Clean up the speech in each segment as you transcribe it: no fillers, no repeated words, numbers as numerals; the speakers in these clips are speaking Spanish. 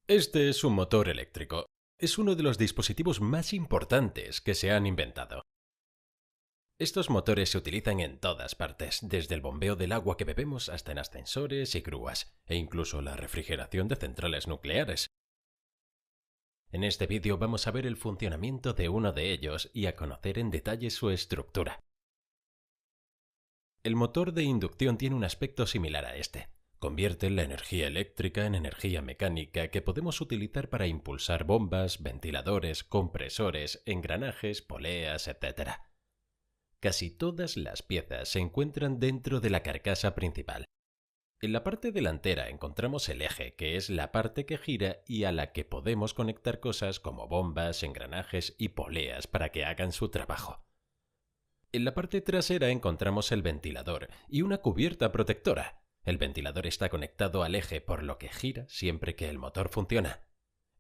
Este es un motor eléctrico. Es uno de los dispositivos más importantes que se han inventado. Estos motores se utilizan en todas partes, desde el bombeo del agua que bebemos hasta en ascensores y grúas, e incluso la refrigeración de centrales nucleares. En este vídeo vamos a ver el funcionamiento de uno de ellos y a conocer en detalle su estructura. El motor de inducción tiene un aspecto similar a este. Convierte la energía eléctrica en energía mecánica que podemos utilizar para impulsar bombas, ventiladores, compresores, engranajes, poleas, etc. Casi todas las piezas se encuentran dentro de la carcasa principal. En la parte delantera encontramos el eje, que es la parte que gira y a la que podemos conectar cosas como bombas, engranajes y poleas para que hagan su trabajo. En la parte trasera encontramos el ventilador y una cubierta protectora. El ventilador está conectado al eje, por lo que gira siempre que el motor funciona.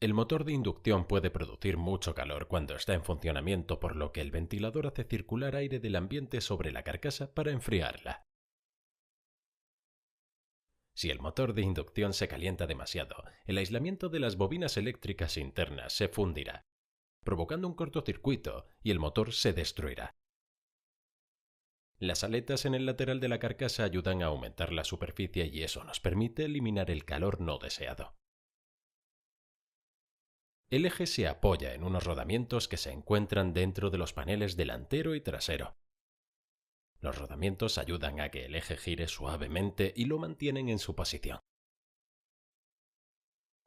El motor de inducción puede producir mucho calor cuando está en funcionamiento, por lo que el ventilador hace circular aire del ambiente sobre la carcasa para enfriarla. Si el motor de inducción se calienta demasiado, el aislamiento de las bobinas eléctricas internas se fundirá, provocando un cortocircuito y el motor se destruirá. Las aletas en el lateral de la carcasa ayudan a aumentar la superficie y eso nos permite eliminar el calor no deseado. El eje se apoya en unos rodamientos que se encuentran dentro de los paneles delantero y trasero. Los rodamientos ayudan a que el eje gire suavemente y lo mantienen en su posición.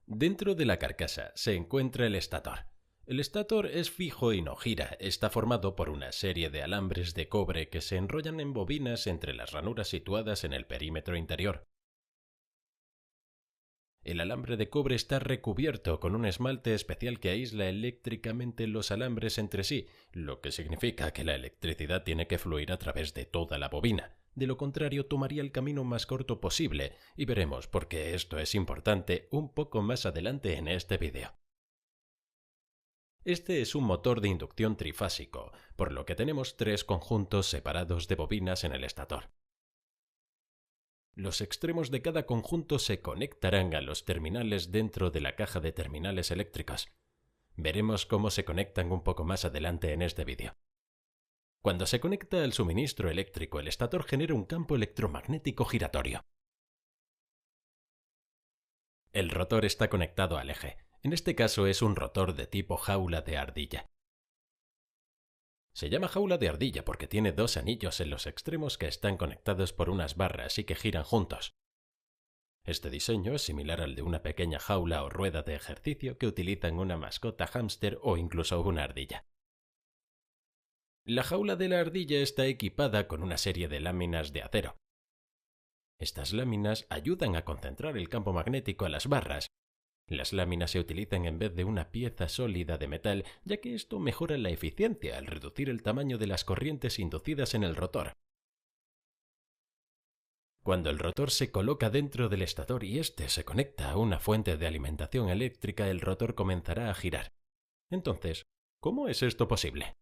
Dentro de la carcasa se encuentra el estator. El estator es fijo y no gira, está formado por una serie de alambres de cobre que se enrollan en bobinas entre las ranuras situadas en el perímetro interior. El alambre de cobre está recubierto con un esmalte especial que aísla eléctricamente los alambres entre sí, lo que significa que la electricidad tiene que fluir a través de toda la bobina. De lo contrario, tomaría el camino más corto posible, y veremos por qué esto es importante un poco más adelante en este vídeo. Este es un motor de inducción trifásico, por lo que tenemos tres conjuntos separados de bobinas en el estator. Los extremos de cada conjunto se conectarán a los terminales dentro de la caja de terminales eléctricas. Veremos cómo se conectan un poco más adelante en este vídeo. Cuando se conecta al suministro eléctrico, el estator genera un campo electromagnético giratorio. El rotor está conectado al eje. En este caso es un rotor de tipo jaula de ardilla. Se llama jaula de ardilla porque tiene dos anillos en los extremos que están conectados por unas barras y que giran juntos. Este diseño es similar al de una pequeña jaula o rueda de ejercicio que utilizan una mascota hámster o incluso una ardilla. La jaula de la ardilla está equipada con una serie de láminas de acero. Estas láminas ayudan a concentrar el campo magnético a las barras. Las láminas se utilizan en vez de una pieza sólida de metal, ya que esto mejora la eficiencia al reducir el tamaño de las corrientes inducidas en el rotor. Cuando el rotor se coloca dentro del estator y éste se conecta a una fuente de alimentación eléctrica, el rotor comenzará a girar. Entonces, ¿cómo es esto posible?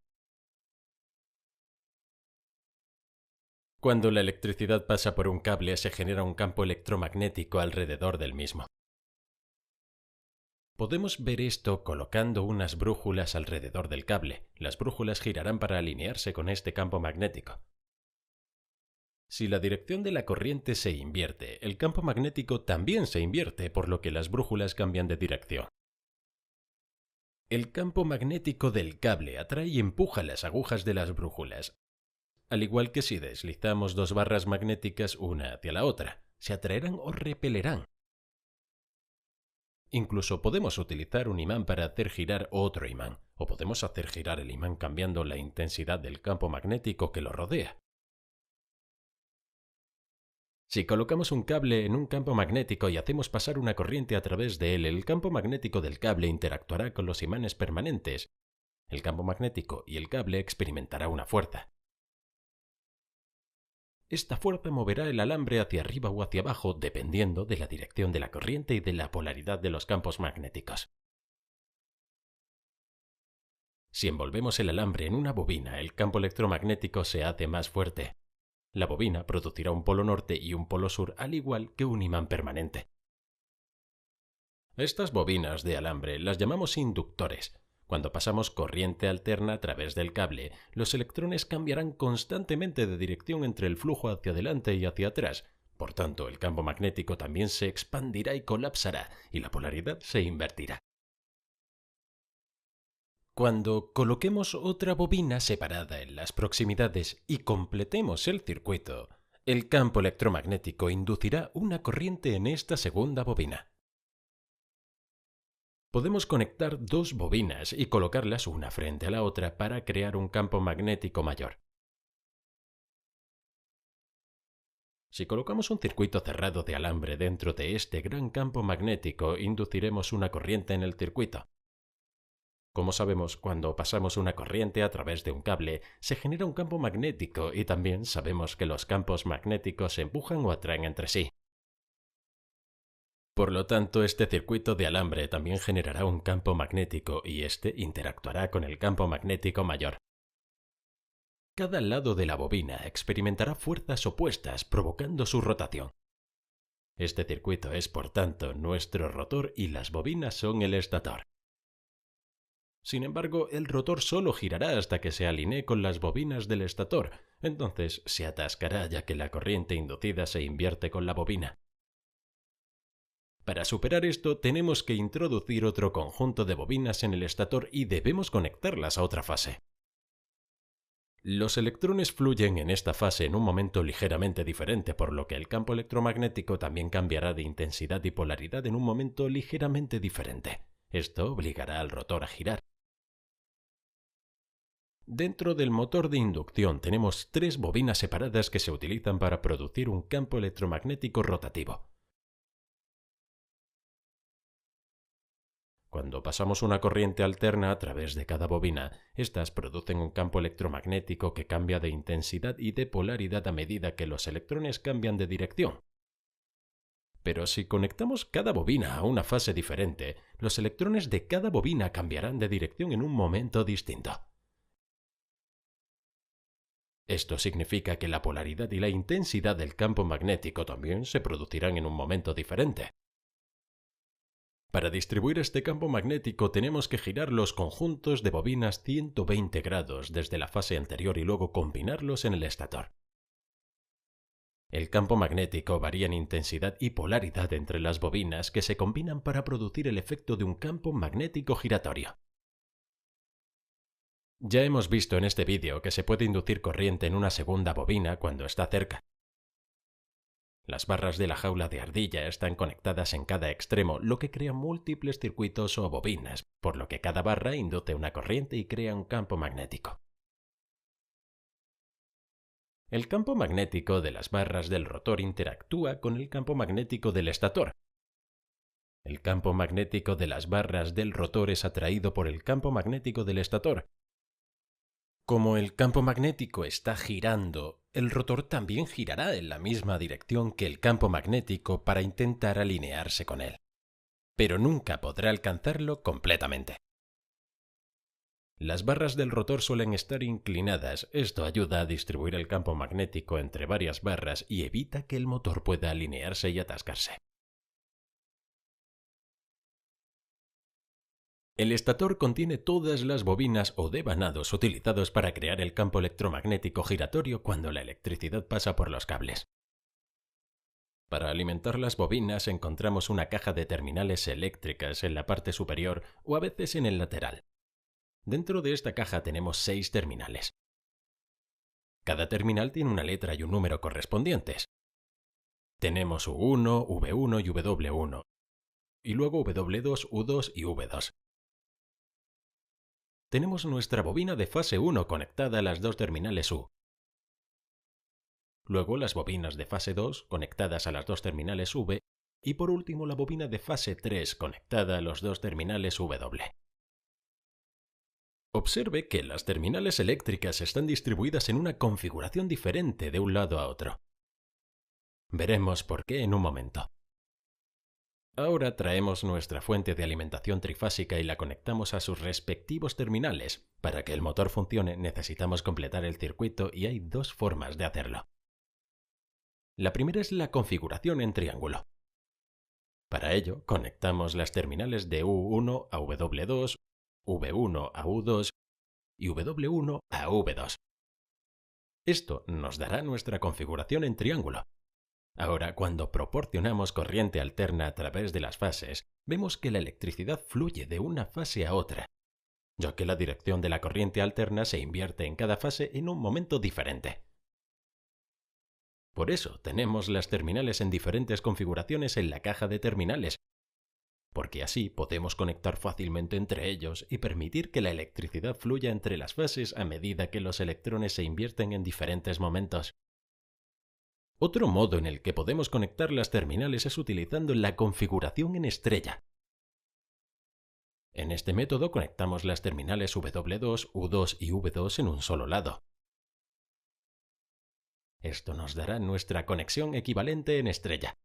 Cuando la electricidad pasa por un cable, se genera un campo electromagnético alrededor del mismo. Podemos ver esto colocando unas brújulas alrededor del cable. Las brújulas girarán para alinearse con este campo magnético. Si la dirección de la corriente se invierte, el campo magnético también se invierte, por lo que las brújulas cambian de dirección. El campo magnético del cable atrae y empuja las agujas de las brújulas, al igual que si deslizamos dos barras magnéticas una hacia la otra, se atraerán o repelerán. Incluso podemos utilizar un imán para hacer girar otro imán, o podemos hacer girar el imán cambiando la intensidad del campo magnético que lo rodea. Si colocamos un cable en un campo magnético y hacemos pasar una corriente a través de él, el campo magnético del cable interactuará con los imanes permanentes. El campo magnético y el cable experimentará una fuerza. Esta fuerza moverá el alambre hacia arriba o hacia abajo dependiendo de la dirección de la corriente y de la polaridad de los campos magnéticos. Si envolvemos el alambre en una bobina, el campo electromagnético se hace más fuerte. La bobina producirá un polo norte y un polo sur, al igual que un imán permanente. Estas bobinas de alambre las llamamos inductores. Cuando pasamos corriente alterna a través del cable, los electrones cambiarán constantemente de dirección entre el flujo hacia adelante y hacia atrás. Por tanto, el campo magnético también se expandirá y colapsará, y la polaridad se invertirá. Cuando coloquemos otra bobina separada en las proximidades y completemos el circuito, el campo electromagnético inducirá una corriente en esta segunda bobina. Podemos conectar dos bobinas y colocarlas una frente a la otra para crear un campo magnético mayor. Si colocamos un circuito cerrado de alambre dentro de este gran campo magnético, induciremos una corriente en el circuito. Como sabemos, cuando pasamos una corriente a través de un cable, se genera un campo magnético y también sabemos que los campos magnéticos se empujan o atraen entre sí. Por lo tanto, este circuito de alambre también generará un campo magnético y este interactuará con el campo magnético mayor. Cada lado de la bobina experimentará fuerzas opuestas provocando su rotación. Este circuito es, por tanto, nuestro rotor y las bobinas son el estator. Sin embargo, el rotor solo girará hasta que se alinee con las bobinas del estator, entonces se atascará ya que la corriente inducida se invierte con la bobina. Para superar esto, tenemos que introducir otro conjunto de bobinas en el estator y debemos conectarlas a otra fase. Los electrones fluyen en esta fase en un momento ligeramente diferente, por lo que el campo electromagnético también cambiará de intensidad y polaridad en un momento ligeramente diferente. Esto obligará al rotor a girar. Dentro del motor de inducción tenemos tres bobinas separadas que se utilizan para producir un campo electromagnético rotativo. Cuando pasamos una corriente alterna a través de cada bobina, estas producen un campo electromagnético que cambia de intensidad y de polaridad a medida que los electrones cambian de dirección. Pero si conectamos cada bobina a una fase diferente, los electrones de cada bobina cambiarán de dirección en un momento distinto. Esto significa que la polaridad y la intensidad del campo magnético también se producirán en un momento diferente. Para distribuir este campo magnético tenemos que girar los conjuntos de bobinas 120 grados desde la fase anterior y luego combinarlos en el estator. El campo magnético varía en intensidad y polaridad entre las bobinas que se combinan para producir el efecto de un campo magnético giratorio. Ya hemos visto en este vídeo que se puede inducir corriente en una segunda bobina cuando está cerca. Las barras de la jaula de ardilla están conectadas en cada extremo, lo que crea múltiples circuitos o bobinas, por lo que cada barra induce una corriente y crea un campo magnético. El campo magnético de las barras del rotor interactúa con el campo magnético del estator. El campo magnético de las barras del rotor es atraído por el campo magnético del estator. Como el campo magnético está girando, el rotor también girará en la misma dirección que el campo magnético para intentar alinearse con él, pero nunca podrá alcanzarlo completamente. Las barras del rotor suelen estar inclinadas, esto ayuda a distribuir el campo magnético entre varias barras y evita que el motor pueda alinearse y atascarse. El estator contiene todas las bobinas o devanados utilizados para crear el campo electromagnético giratorio cuando la electricidad pasa por los cables. Para alimentar las bobinas encontramos una caja de terminales eléctricas en la parte superior o a veces en el lateral. Dentro de esta caja tenemos 6 terminales. Cada terminal tiene una letra y un número correspondientes. Tenemos U1, V1 y W1, y luego W2, U2 y V2. Tenemos nuestra bobina de fase 1 conectada a las dos terminales U. Luego las bobinas de fase 2 conectadas a las dos terminales V y por último la bobina de fase 3 conectada a los dos terminales W. Observe que las terminales eléctricas están distribuidas en una configuración diferente de un lado a otro. Veremos por qué en un momento. Ahora traemos nuestra fuente de alimentación trifásica y la conectamos a sus respectivos terminales. Para que el motor funcione necesitamos completar el circuito y hay dos formas de hacerlo. La primera es la configuración en triángulo. Para ello, conectamos las terminales de U1 a W2, V1 a U2 y W1 a V2. Esto nos dará nuestra configuración en triángulo. Ahora, cuando proporcionamos corriente alterna a través de las fases, vemos que la electricidad fluye de una fase a otra, ya que la dirección de la corriente alterna se invierte en cada fase en un momento diferente. Por eso tenemos las terminales en diferentes configuraciones en la caja de terminales, porque así podemos conectar fácilmente entre ellos y permitir que la electricidad fluya entre las fases a medida que los electrones se invierten en diferentes momentos. Otro modo en el que podemos conectar las terminales es utilizando la configuración en estrella. En este método conectamos las terminales W2, U2 y V2 en un solo lado. Esto nos dará nuestra conexión equivalente en estrella.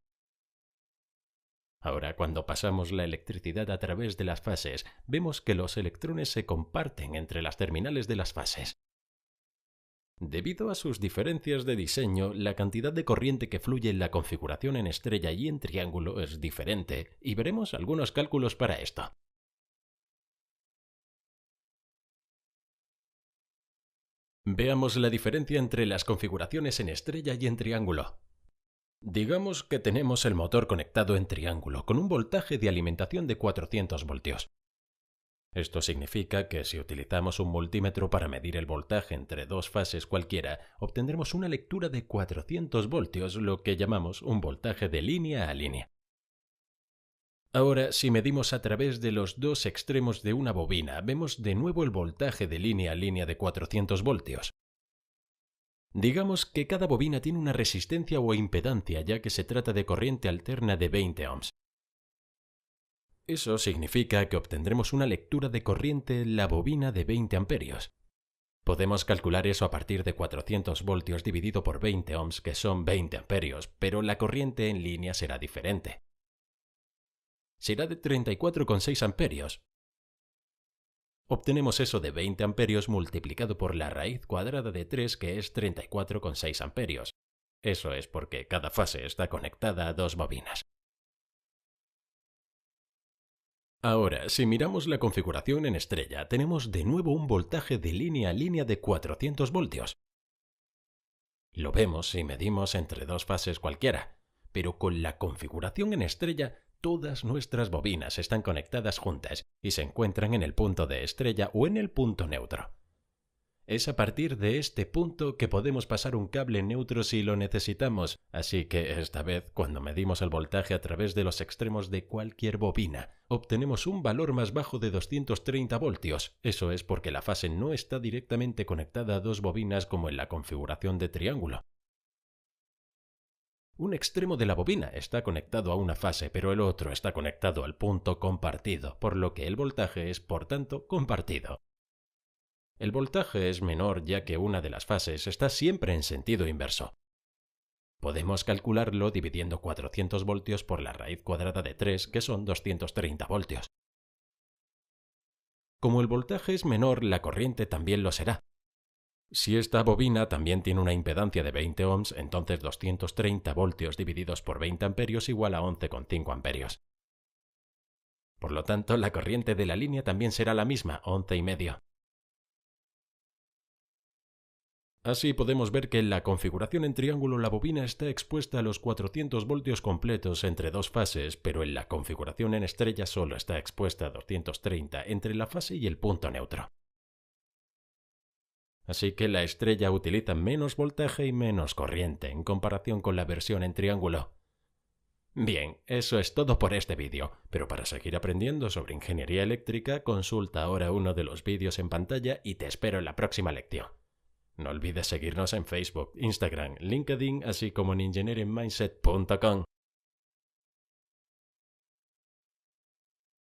Ahora, cuando pasamos la electricidad a través de las fases, vemos que los electrones se comparten entre las terminales de las fases. Debido a sus diferencias de diseño, la cantidad de corriente que fluye en la configuración en estrella y en triángulo es diferente, y veremos algunos cálculos para esto. Veamos la diferencia entre las configuraciones en estrella y en triángulo. Digamos que tenemos el motor conectado en triángulo con un voltaje de alimentación de 400 voltios. Esto significa que si utilizamos un multímetro para medir el voltaje entre dos fases cualquiera, obtendremos una lectura de 400 voltios, lo que llamamos un voltaje de línea a línea. Ahora, si medimos a través de los dos extremos de una bobina, vemos de nuevo el voltaje de línea a línea de 400 voltios. Digamos que cada bobina tiene una resistencia o impedancia, ya que se trata de corriente alterna de 20 ohms. Eso significa que obtendremos una lectura de corriente en la bobina de 20 amperios. Podemos calcular eso a partir de 400 voltios dividido por 20 ohms, que son 20 amperios, pero la corriente en línea será diferente. Será de 34,6 amperios. Obtenemos eso de 20 amperios multiplicado por la raíz cuadrada de 3, que es 34,6 amperios. Eso es porque cada fase está conectada a dos bobinas. Ahora, si miramos la configuración en estrella, tenemos de nuevo un voltaje de línea a línea de 400 voltios. Lo vemos si medimos entre dos fases cualquiera, pero con la configuración en estrella, todas nuestras bobinas están conectadas juntas y se encuentran en el punto de estrella o en el punto neutro. Es a partir de este punto que podemos pasar un cable neutro si lo necesitamos, así que esta vez, cuando medimos el voltaje a través de los extremos de cualquier bobina, obtenemos un valor más bajo de 230 voltios. Eso es porque la fase no está directamente conectada a dos bobinas como en la configuración de triángulo. Un extremo de la bobina está conectado a una fase, pero el otro está conectado al punto compartido, por lo que el voltaje es, por tanto, compartido. El voltaje es menor ya que una de las fases está siempre en sentido inverso. Podemos calcularlo dividiendo 400 voltios por la raíz cuadrada de 3, que son 230 voltios. Como el voltaje es menor, la corriente también lo será. Si esta bobina también tiene una impedancia de 20 ohms, entonces 230 voltios divididos por 20 amperios igual a 11,5 amperios. Por lo tanto, la corriente de la línea también será la misma, 11,5. Así podemos ver que en la configuración en triángulo la bobina está expuesta a los 400 voltios completos entre dos fases, pero en la configuración en estrella solo está expuesta a 230 entre la fase y el punto neutro. Así que la estrella utiliza menos voltaje y menos corriente en comparación con la versión en triángulo. Bien, eso es todo por este vídeo, pero para seguir aprendiendo sobre ingeniería eléctrica, consulta ahora uno de los vídeos en pantalla y te espero en la próxima lección. No olvides seguirnos en Facebook, Instagram, LinkedIn, así como en engineeringmindset.com.